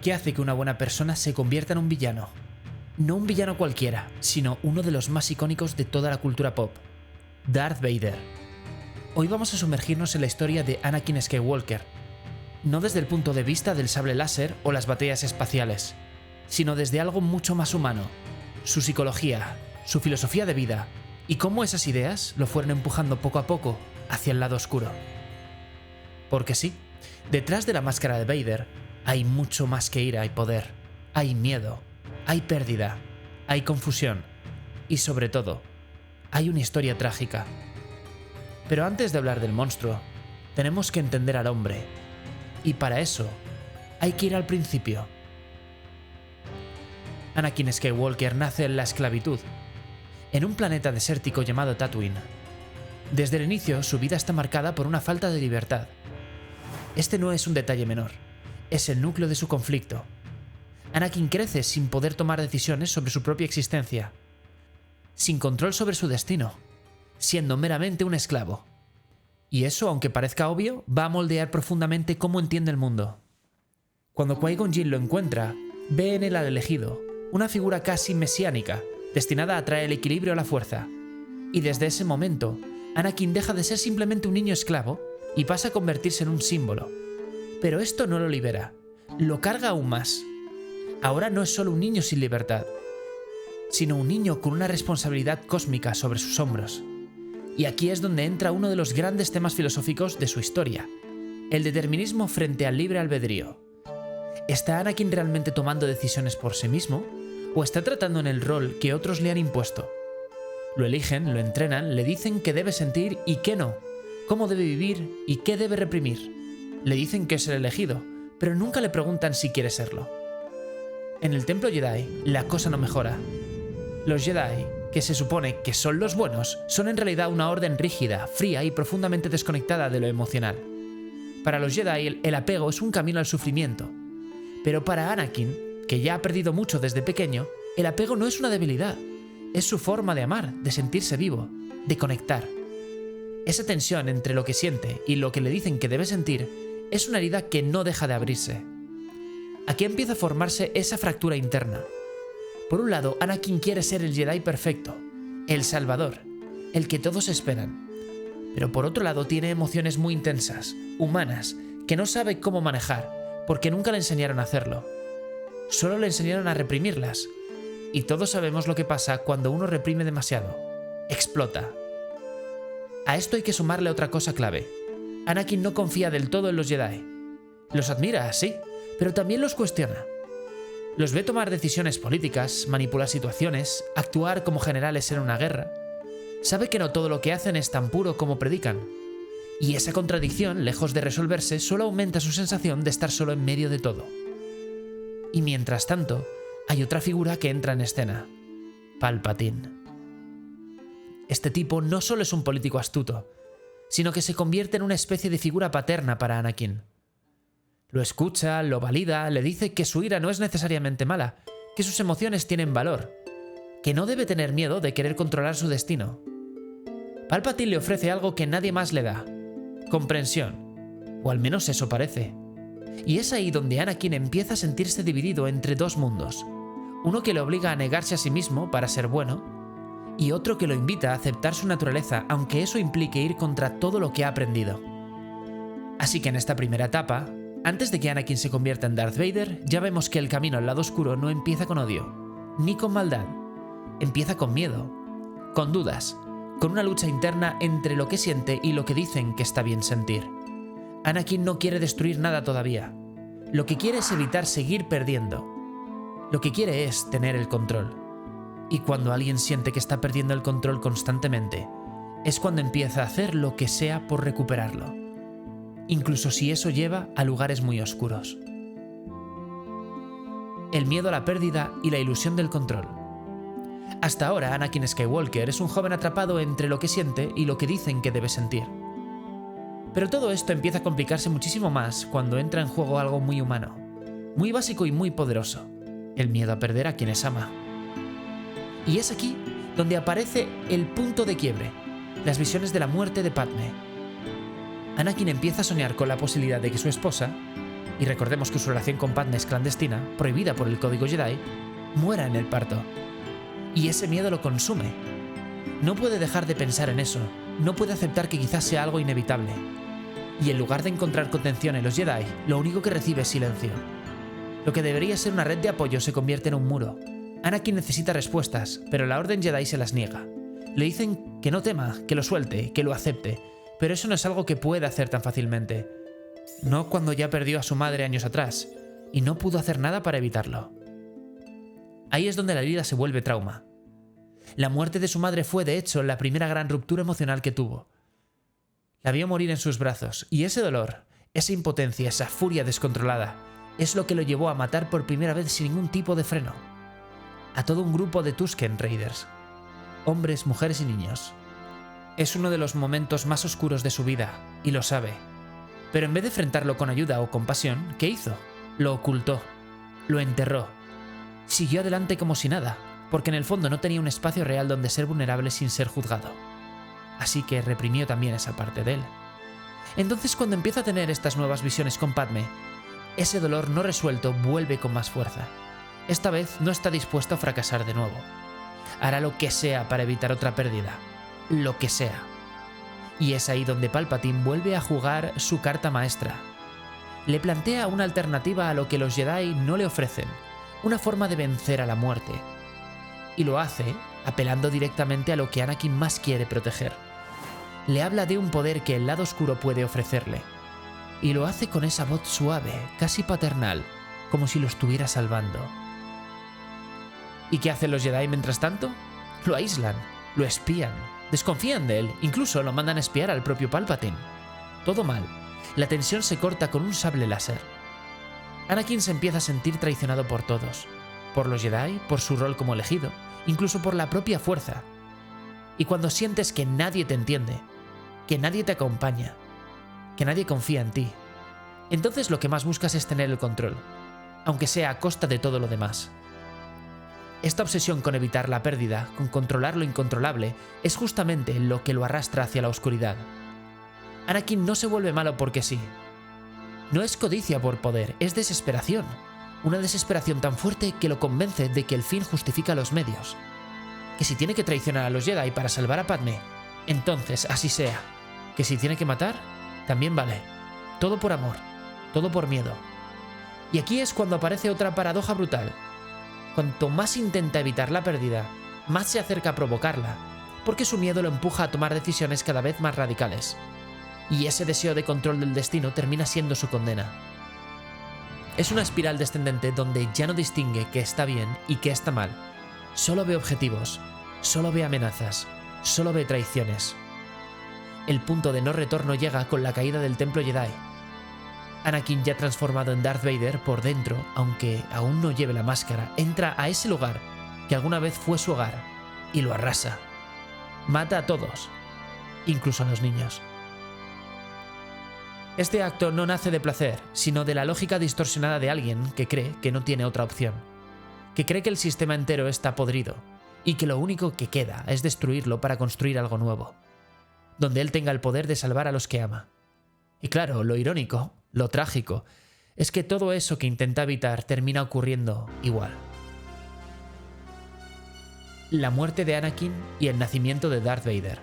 ¿Qué hace que una buena persona se convierta en un villano? No un villano cualquiera, sino uno de los más icónicos de toda la cultura pop, Darth Vader. Hoy vamos a sumergirnos en la historia de Anakin Skywalker, no desde el punto de vista del sable láser o las batallas espaciales, sino desde algo mucho más humano, su psicología, su filosofía de vida y cómo esas ideas lo fueron empujando poco a poco hacia el lado oscuro. Porque sí, detrás de la máscara de Vader hay mucho más que ira y poder, hay miedo, hay pérdida, hay confusión y sobre todo, hay una historia trágica. Pero antes de hablar del monstruo, tenemos que entender al hombre. Y para eso, hay que ir al principio. Anakin Skywalker nace en la esclavitud, en un planeta desértico llamado Tatooine. Desde el inicio, su vida está marcada por una falta de libertad. Este no es un detalle menor, es el núcleo de su conflicto. Anakin crece sin poder tomar decisiones sobre su propia existencia, sin control sobre su destino, siendo meramente un esclavo. Y eso, aunque parezca obvio, va a moldear profundamente cómo entiende el mundo. Cuando Qui-Gon Jinn lo encuentra, ve en él al elegido, una figura casi mesiánica, destinada a traer el equilibrio a la fuerza. Y desde ese momento, Anakin deja de ser simplemente un niño esclavo y pasa a convertirse en un símbolo. Pero esto no lo libera, lo carga aún más. Ahora no es solo un niño sin libertad, sino un niño con una responsabilidad cósmica sobre sus hombros. Y aquí es donde entra uno de los grandes temas filosóficos de su historia, el determinismo frente al libre albedrío. ¿Está Anakin realmente tomando decisiones por sí mismo? ¿O está tratando en el rol que otros le han impuesto? Lo eligen, lo entrenan, le dicen qué debe sentir y qué no, cómo debe vivir y qué debe reprimir. Le dicen que es el elegido, pero nunca le preguntan si quiere serlo. En el Templo Jedi, la cosa no mejora. Los Jedi, que se supone que son los buenos, son en realidad una orden rígida, fría y profundamente desconectada de lo emocional. Para los Jedi, el apego es un camino al sufrimiento. Pero para Anakin, que ya ha perdido mucho desde pequeño, el apego no es una debilidad, es su forma de amar, de sentirse vivo, de conectar. Esa tensión entre lo que siente y lo que le dicen que debe sentir es una herida que no deja de abrirse. Aquí empieza a formarse esa fractura interna. Por un lado, Anakin quiere ser el Jedi perfecto, el salvador, el que todos esperan. Pero por otro lado tiene emociones muy intensas, humanas, que no sabe cómo manejar, porque nunca le enseñaron a hacerlo. Solo le enseñaron a reprimirlas. Y todos sabemos lo que pasa cuando uno reprime demasiado. Explota. A esto hay que sumarle otra cosa clave. Anakin no confía del todo en los Jedi. Los admira, sí, pero también los cuestiona. Los ve tomar decisiones políticas, manipular situaciones, actuar como generales en una guerra. Sabe que no todo lo que hacen es tan puro como predican. Y esa contradicción, lejos de resolverse, solo aumenta su sensación de estar solo en medio de todo. Y mientras tanto, hay otra figura que entra en escena: Palpatine. Este tipo no solo es un político astuto, sino que se convierte en una especie de figura paterna para Anakin. Lo escucha, lo valida, le dice que su ira no es necesariamente mala, que sus emociones tienen valor, que no debe tener miedo de querer controlar su destino. Palpatine le ofrece algo que nadie más le da: comprensión, o al menos eso parece. Y es ahí donde Anakin empieza a sentirse dividido entre dos mundos, uno que le obliga a negarse a sí mismo para ser bueno, y otro que lo invita a aceptar su naturaleza, aunque eso implique ir contra todo lo que ha aprendido. Así que en esta primera etapa, antes de que Anakin se convierta en Darth Vader, ya vemos que el camino al lado oscuro no empieza con odio, ni con maldad. Empieza con miedo, con dudas, con una lucha interna entre lo que siente y lo que dicen que está bien sentir. Anakin no quiere destruir nada todavía. Lo que quiere es evitar seguir perdiendo. Lo que quiere es tener el control. Y cuando alguien siente que está perdiendo el control constantemente, es cuando empieza a hacer lo que sea por recuperarlo, incluso si eso lleva a lugares muy oscuros. El miedo a la pérdida y la ilusión del control. Hasta ahora, Anakin Skywalker es un joven atrapado entre lo que siente y lo que dicen que debe sentir. Pero todo esto empieza a complicarse muchísimo más cuando entra en juego algo muy humano, muy básico y muy poderoso: el miedo a perder a quienes ama. Y es aquí donde aparece el punto de quiebre, las visiones de la muerte de Padmé. Anakin empieza a soñar con la posibilidad de que su esposa, y recordemos que su relación con Padmé es clandestina, prohibida por el código Jedi, muera en el parto. Y ese miedo lo consume. No puede dejar de pensar en eso, no puede aceptar que quizás sea algo inevitable. Y en lugar de encontrar contención en los Jedi, lo único que recibe es silencio. Lo que debería ser una red de apoyo se convierte en un muro. Anakin necesita respuestas, pero la Orden Jedi se las niega. Le dicen que no tema, que lo suelte, que lo acepte, pero eso no es algo que pueda hacer tan fácilmente. No cuando ya perdió a su madre años atrás, y no pudo hacer nada para evitarlo. Ahí es donde la herida se vuelve trauma. La muerte de su madre fue, de hecho, la primera gran ruptura emocional que tuvo. La vio morir en sus brazos, y ese dolor, esa impotencia, esa furia descontrolada, es lo que lo llevó a matar por primera vez sin ningún tipo de freno. A todo un grupo de Tusken Raiders. Hombres, mujeres y niños. Es uno de los momentos más oscuros de su vida, y lo sabe. Pero en vez de enfrentarlo con ayuda o compasión, ¿qué hizo? Lo ocultó. Lo enterró. Siguió adelante como si nada, porque en el fondo no tenía un espacio real donde ser vulnerable sin ser juzgado. Así que reprimió también esa parte de él. Entonces, cuando empieza a tener estas nuevas visiones con Padmé, ese dolor no resuelto vuelve con más fuerza. Esta vez no está dispuesto a fracasar de nuevo. Hará lo que sea para evitar otra pérdida. Lo que sea. Y es ahí donde Palpatine vuelve a jugar su carta maestra. Le plantea una alternativa a lo que los Jedi no le ofrecen, una forma de vencer a la muerte. Y lo hace apelando directamente a lo que Anakin más quiere proteger. Le habla de un poder que el lado oscuro puede ofrecerle. Y lo hace con esa voz suave, casi paternal, como si lo estuviera salvando. ¿Y qué hacen los Jedi mientras tanto? Lo aíslan, lo espían, desconfían de él, incluso lo mandan a espiar al propio Palpatine. Todo mal. La tensión se corta con un sable láser. Anakin se empieza a sentir traicionado por todos. Por los Jedi, por su rol como elegido, incluso por la propia fuerza. Y cuando sientes que nadie te entiende, que nadie te acompaña, que nadie confía en ti, entonces lo que más buscas es tener el control, aunque sea a costa de todo lo demás. Esta obsesión con evitar la pérdida, con controlar lo incontrolable, es justamente lo que lo arrastra hacia la oscuridad. Anakin no se vuelve malo porque sí. No es codicia por poder, es desesperación. Una desesperación tan fuerte que lo convence de que el fin justifica los medios. Que si tiene que traicionar a los Jedi para salvar a Padmé, entonces así sea. Que si tiene que matar, también vale. Todo por amor, todo por miedo. Y aquí es cuando aparece otra paradoja brutal. Cuanto más intenta evitar la pérdida, más se acerca a provocarla, porque su miedo lo empuja a tomar decisiones cada vez más radicales. Y ese deseo de control del destino termina siendo su condena. Es una espiral descendente donde ya no distingue qué está bien y qué está mal. Solo ve objetivos, solo ve amenazas, solo ve traiciones. El punto de no retorno llega con la caída del Templo Jedi. Anakin, ya transformado en Darth Vader por dentro, aunque aún no lleve la máscara, entra a ese lugar que alguna vez fue su hogar y lo arrasa. Mata a todos, incluso a los niños. Este acto no nace de placer, sino de la lógica distorsionada de alguien que cree que no tiene otra opción, que cree que el sistema entero está podrido y que lo único que queda es destruirlo para construir algo nuevo, donde él tenga el poder de salvar a los que ama. Y claro, lo irónico, lo trágico, es que todo eso que intenta evitar termina ocurriendo igual. La muerte de Anakin y el nacimiento de Darth Vader.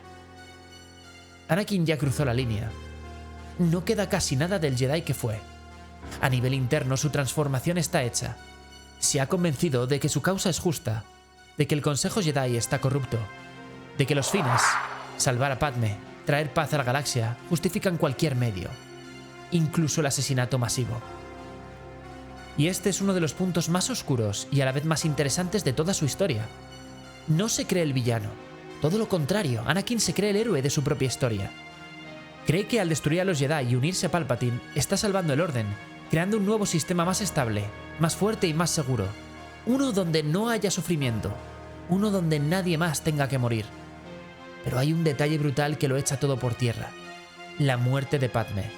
Anakin ya cruzó la línea. No queda casi nada del Jedi que fue. A nivel interno, su transformación está hecha. Se ha convencido de que su causa es justa, de que el Consejo Jedi está corrupto, de que los fines, salvar a Padmé, traer paz a la galaxia, justifican cualquier medio, incluso el asesinato masivo. Y este es uno de los puntos más oscuros y a la vez más interesantes de toda su historia. No se cree el villano, todo lo contrario, Anakin se cree el héroe de su propia historia. Cree que al destruir a los Jedi y unirse a Palpatine, está salvando el orden, creando un nuevo sistema más estable, más fuerte y más seguro. Uno donde no haya sufrimiento, uno donde nadie más tenga que morir. Pero hay un detalle brutal que lo echa todo por tierra: la muerte de Padmé.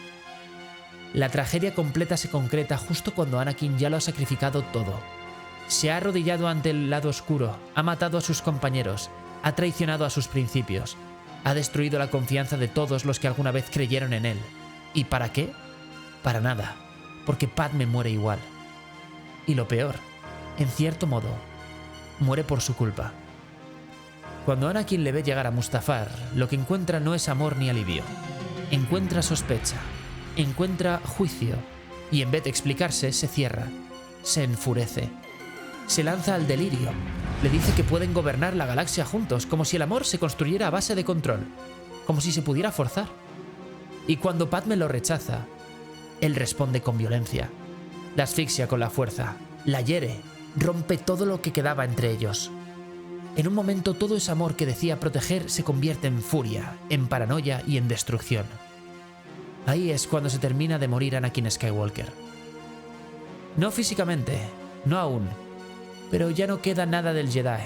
La tragedia completa se concreta justo cuando Anakin ya lo ha sacrificado todo. Se ha arrodillado ante el lado oscuro, ha matado a sus compañeros, ha traicionado a sus principios, ha destruido la confianza de todos los que alguna vez creyeron en él. ¿Y para qué? Para nada. porque Padme muere igual. Y lo peor, en cierto modo, muere por su culpa. Cuando Anakin le ve llegar a Mustafar, lo que encuentra no es amor ni alivio. Encuentra sospecha, encuentra juicio, y en vez de explicarse, se cierra, se enfurece. Se lanza al delirio, le dice que pueden gobernar la galaxia juntos, como si el amor se construyera a base de control, como si se pudiera forzar. Y cuando Padme lo rechaza, él responde con violencia. La asfixia con la fuerza, la hiere, rompe todo lo que quedaba entre ellos. En un momento todo ese amor que decía proteger se convierte en furia, en paranoia y en destrucción. Ahí es cuando se termina de morir Anakin Skywalker. No físicamente, no aún, pero ya no queda nada del Jedi.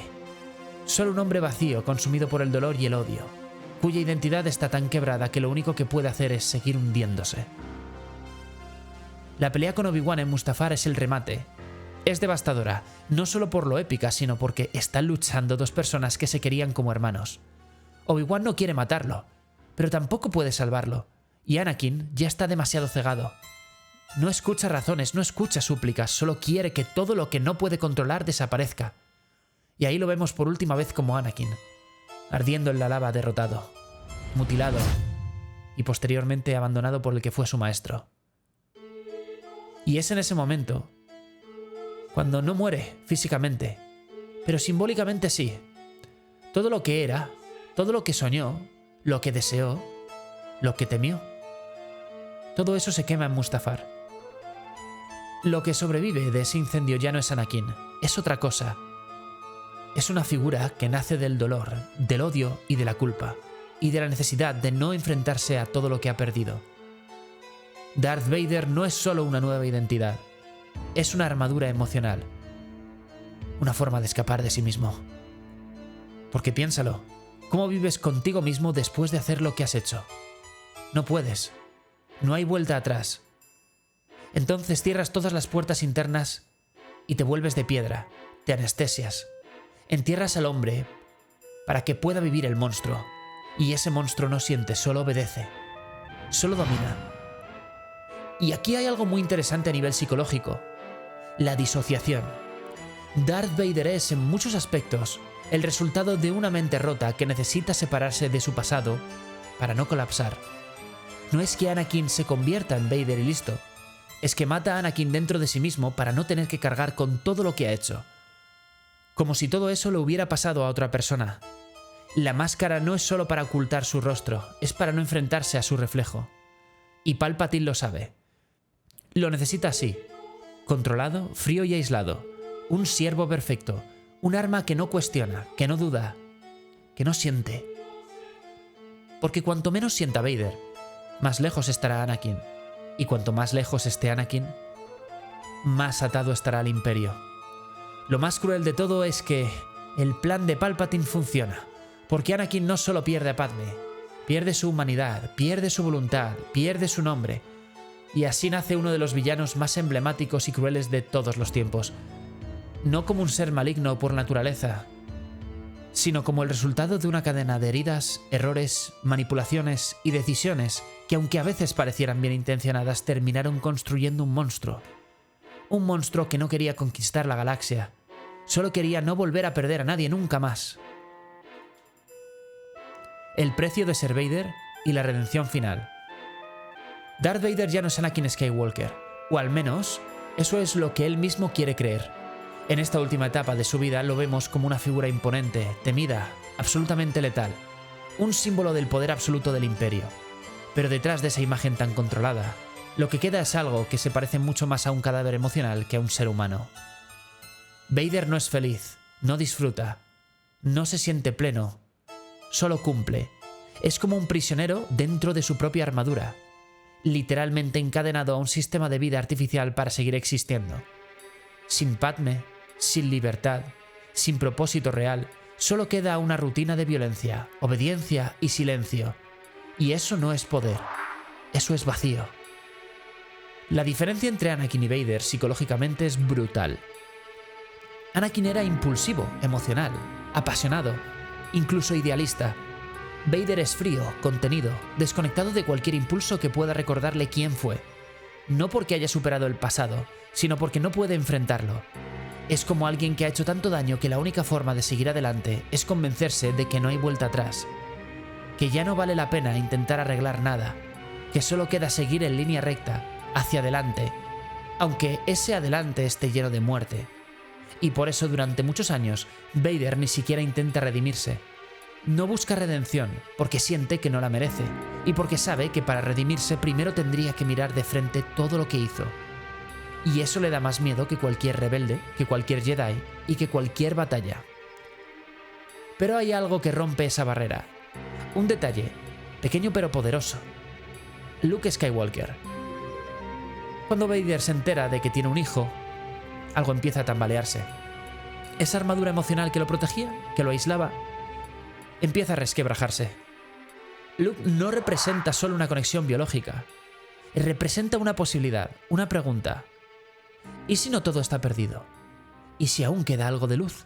Solo un hombre vacío, consumido por el dolor y el odio, cuya identidad está tan quebrada que lo único que puede hacer es seguir hundiéndose. La pelea con Obi-Wan en Mustafar es el remate. Es devastadora, no solo por lo épica, sino porque están luchando dos personas que se querían como hermanos. Obi-Wan no quiere matarlo, pero tampoco puede salvarlo, y Anakin ya está demasiado cegado. No escucha razones, no escucha súplicas, solo quiere que todo lo que no puede controlar desaparezca. Y ahí lo vemos por última vez como Anakin, ardiendo en la lava derrotado, mutilado y posteriormente abandonado por el que fue su maestro. Y es en ese momento cuando no muere físicamente, pero simbólicamente sí. Todo lo que era, todo lo que soñó, lo que deseó, lo que temió, todo eso se quema en Mustafar. Lo que sobrevive de ese incendio ya no es Anakin, es otra cosa. Es una figura que nace del dolor, del odio y de la culpa, y de la necesidad de no enfrentarse a todo lo que ha perdido. Darth Vader no es solo una nueva identidad, es una armadura emocional, una forma de escapar de sí mismo. Porque piénsalo, ¿cómo vives contigo mismo después de hacer lo que has hecho? No puedes, no hay vuelta atrás. Entonces cierras todas las puertas internas y te vuelves de piedra, te anestesias, entierras al hombre para que pueda vivir el monstruo, y ese monstruo no siente, solo obedece, solo domina. Y aquí hay algo muy interesante a nivel psicológico, la disociación. Darth Vader es, en muchos aspectos, el resultado de una mente rota que necesita separarse de su pasado para no colapsar. No es que Anakin se convierta en Vader y listo, es que mata a Anakin dentro de sí mismo para no tener que cargar con todo lo que ha hecho. Como si todo eso le hubiera pasado a otra persona. La máscara no es solo para ocultar su rostro, es para no enfrentarse a su reflejo. Y Palpatine lo sabe. Lo necesita así, controlado, frío y aislado, un siervo perfecto, un arma que no cuestiona, que no duda, que no siente. Porque cuanto menos sienta Vader, más lejos estará Anakin, y cuanto más lejos esté Anakin, más atado estará al Imperio. Lo más cruel de todo es que el plan de Palpatine funciona, porque Anakin no solo pierde a Padme, pierde su humanidad, pierde su voluntad, pierde su nombre, y así nace uno de los villanos más emblemáticos y crueles de todos los tiempos. No como un ser maligno por naturaleza, sino como el resultado de una cadena de heridas, errores, manipulaciones y decisiones que, aunque a veces parecieran bien intencionadas, terminaron construyendo un monstruo. Un monstruo que no quería conquistar la galaxia, solo quería no volver a perder a nadie nunca más. El precio de ser Vader y la redención final. Darth Vader ya no es Anakin Skywalker, o al menos, eso es lo que él mismo quiere creer. En esta última etapa de su vida lo vemos como una figura imponente, temida, absolutamente letal, un símbolo del poder absoluto del Imperio. Pero detrás de esa imagen tan controlada, lo que queda es algo que se parece mucho más a un cadáver emocional que a un ser humano. Vader no es feliz, no disfruta, no se siente pleno, solo cumple. Es como un prisionero dentro de su propia armadura, literalmente encadenado a un sistema de vida artificial para seguir existiendo. Sin Padme, sin libertad, sin propósito real, solo queda una rutina de violencia, obediencia y silencio. Y eso no es poder, eso es vacío. La diferencia entre Anakin y Vader psicológicamente es brutal. Anakin era impulsivo, emocional, apasionado, incluso idealista. Vader es frío, contenido, desconectado de cualquier impulso que pueda recordarle quién fue. no porque haya superado el pasado, sino porque no puede enfrentarlo. Es como alguien que ha hecho tanto daño que la única forma de seguir adelante es convencerse de que no hay vuelta atrás, que ya no vale la pena intentar arreglar nada, que solo queda seguir en línea recta, hacia adelante, aunque ese adelante esté lleno de muerte. Y por eso durante muchos años, Vader ni siquiera intenta redimirse. No busca redención porque siente que no la merece, y porque sabe que para redimirse primero tendría que mirar de frente todo lo que hizo. Y eso le da más miedo que cualquier rebelde, que cualquier Jedi y que cualquier batalla. Pero hay algo que rompe esa barrera. Un detalle, pequeño pero poderoso. Luke Skywalker. Cuando Vader se entera de que tiene un hijo, algo empieza a tambalearse. Esa armadura emocional que lo protegía, que lo aislaba, empieza a resquebrajarse. Luke no representa solo una conexión biológica, representa una posibilidad, una pregunta. ¿Y si no todo está perdido? ¿Y si aún queda algo de luz?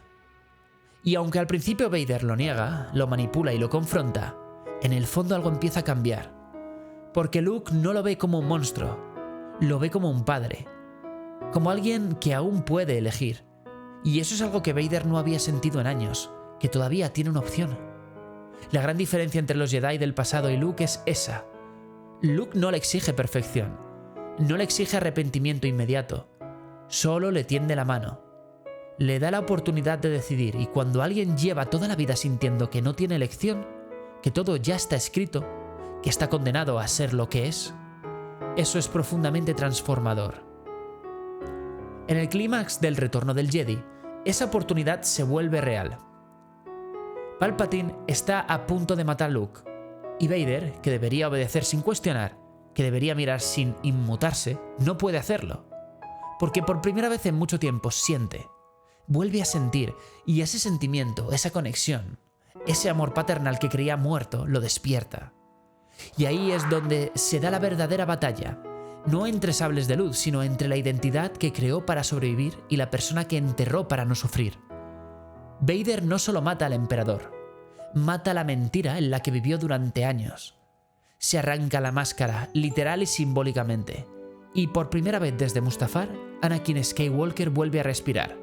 Y aunque al principio Vader lo niega, lo manipula y lo confronta, en el fondo algo empieza a cambiar. Porque Luke no lo ve como un monstruo, lo ve como un padre, como alguien que aún puede elegir. Y eso es algo que Vader no había sentido en años, que todavía tiene una opción. La gran diferencia entre los Jedi del pasado y Luke es esa. Luke no le exige perfección, no le exige arrepentimiento inmediato, solo le tiende la mano. Le da la oportunidad de decidir, y cuando alguien lleva toda la vida sintiendo que no tiene elección, que todo ya está escrito, que está condenado a ser lo que es, eso es profundamente transformador. En el clímax del Retorno del Jedi, esa oportunidad se vuelve real. Palpatine está a punto de matar a Luke, y Vader, que debería obedecer sin cuestionar, que debería mirar sin inmutarse, no puede hacerlo. Porque por primera vez en mucho tiempo siente, vuelve a sentir, y ese sentimiento, esa conexión, ese amor paternal que creía muerto, lo despierta. Y ahí es donde se da la verdadera batalla, no entre sables de luz, sino entre la identidad que creó para sobrevivir y la persona que enterró para no sufrir. Vader no solo mata al emperador, mata la mentira en la que vivió durante años. Se arranca la máscara, literal y simbólicamente, y por primera vez desde Mustafar, Anakin Skywalker vuelve a respirar.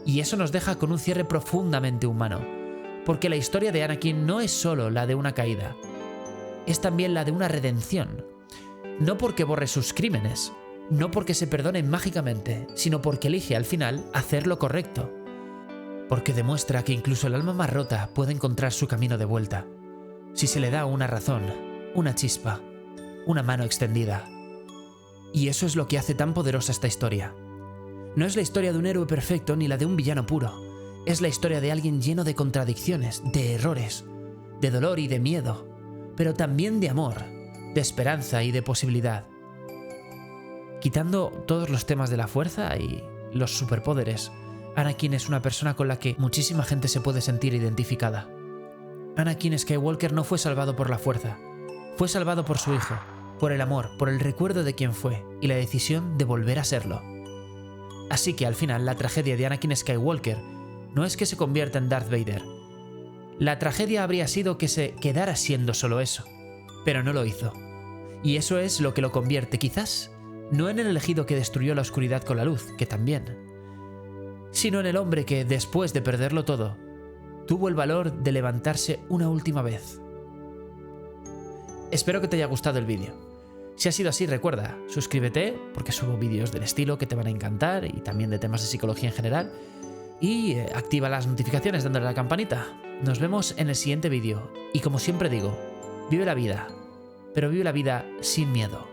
Y eso nos deja con un cierre profundamente humano, porque la historia de Anakin no es solo la de una caída, es también la de una redención. No porque borre sus crímenes, no porque se perdone mágicamente, sino porque elige al final hacer lo correcto. Porque demuestra que incluso el alma más rota puede encontrar su camino de vuelta, si se le da una razón, una chispa, una mano extendida. Y eso es lo que hace tan poderosa esta historia. No es la historia de un héroe perfecto ni la de un villano puro, es la historia de alguien lleno de contradicciones, de errores, de dolor y de miedo, pero también de amor, de esperanza y de posibilidad. Quitando todos los temas de la fuerza y los superpoderes, Anakin es una persona con la que muchísima gente se puede sentir identificada. Anakin Skywalker no fue salvado por la fuerza, fue salvado por su hijo, por el amor, por el recuerdo de quién fue y la decisión de volver a serlo. Así que al final la tragedia de Anakin Skywalker no es que se convierta en Darth Vader. La tragedia habría sido que se quedara siendo solo eso, pero no lo hizo. Y eso es lo que lo convierte, quizás, no en el elegido que destruyó la oscuridad con la luz, que también, sino en el hombre que, después de perderlo todo, tuvo el valor de levantarse una última vez. Espero que te haya gustado el vídeo. Si ha sido así, recuerda, suscríbete, porque subo vídeos del estilo que te van a encantar y también de temas de psicología en general, y activa las notificaciones dándole a la campanita. Nos vemos en el siguiente vídeo, y como siempre digo, vive la vida, pero vive la vida sin miedo.